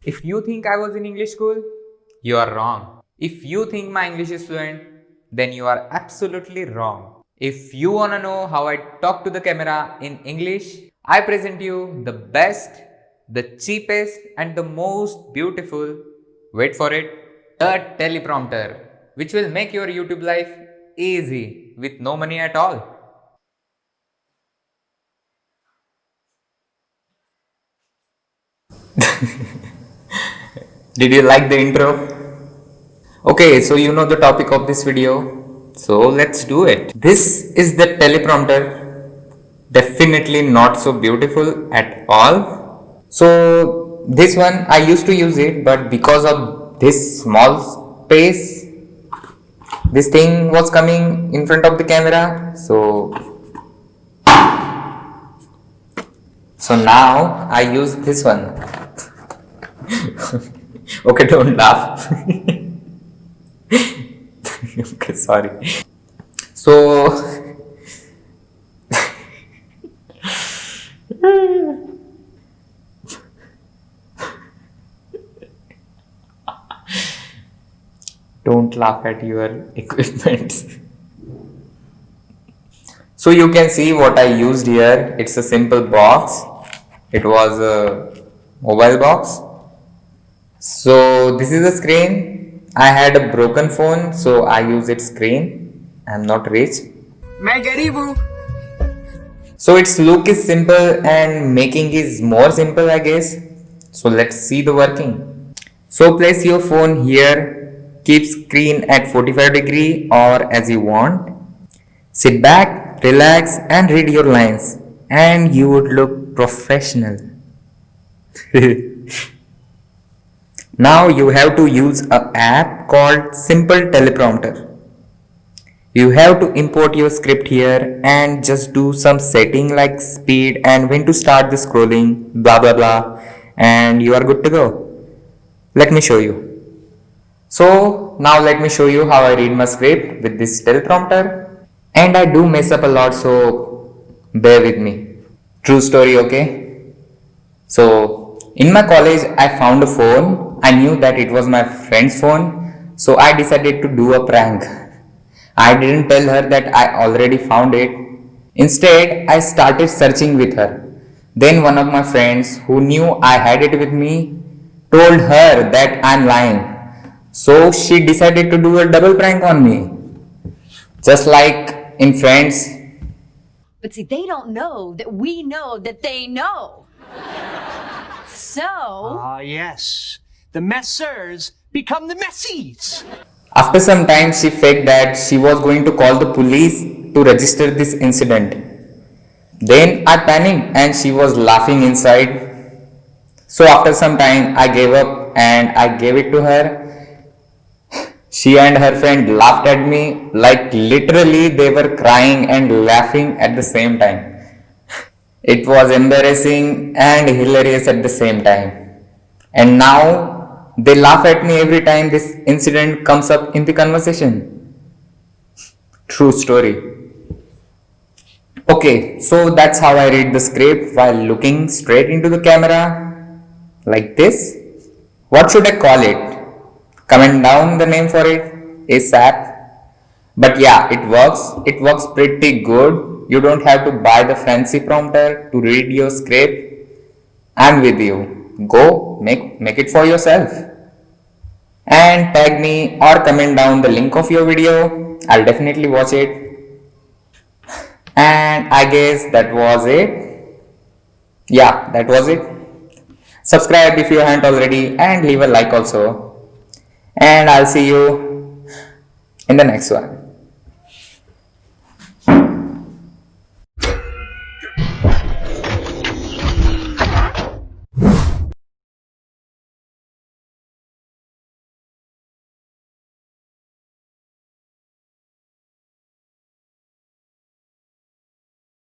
If you think I was in English school, you are wrong. If you think my English is fluent, then you are absolutely wrong. If you wanna know how I talk to the camera in English, I present you the best, the cheapest and the most beautiful, wait for it, the teleprompter, which will make your YouTube life easy with no money at all. Did you like the intro? Okay, so you know the topic of this video. So let's do it. This is the teleprompter. Definitely not so beautiful at all. So this one I used to use it, but because of this small space, this thing was coming in front of the camera. So now I use this one. Okay, don't laugh. Okay, sorry. So don't laugh at your equipment. So you can see what I used here. It's a simple box. It was a mobile box. So this is the screen. I had a broken phone, so I use its screen. I'm not rich. मैं गरीब हूँ. So its look is simple and making is more simple, I guess. So let's see the working. So place your phone here. Keep screen at 45° or as you want. Sit back, relax and read your lines and you would look professional. Now you have to use an app called Simple Teleprompter. You have to import your script here and just do some setting like speed and when to start the scrolling, blah blah blah, and you are good to go. Let me show you. So now let me show you how I read my script with this teleprompter, and I do mess up a lot, so bear with me. True story, okay? So in my college I found a phone. I knew that it was my friend's phone, so I decided to do a prank. I didn't tell her that I already found it. Instead, I started searching with her. Then one of my friends who knew I had it with me told her that I'm lying. So she decided to do a double prank on me. Just like in Friends. But see, they don't know that we know that they know. So, Ah, yes. The messers become the messies. After some time, she faked that she was going to call the police to register this incident. Then I panicked and she was laughing inside. So after some time, I gave up and I gave it to her. She and her friend laughed at me like literally they were crying and laughing at the same time. It was embarrassing and hilarious at the same time. And now they laugh at me every time this incident comes up in the conversation. True story. Okay, so that's how I read the script while looking straight into the camera. Like this. What should I call it? Comment down the name for it. ASAP. But yeah, it works. It works pretty good. You don't have to buy the fancy prompter to read your script. I'm with you. Go make it for yourself. And tag me or comment down the link of your video. I'll definitely watch it. And I guess that was it. Yeah, that was it. Subscribe if you haven't already and leave a like also. And I'll see you in the next one.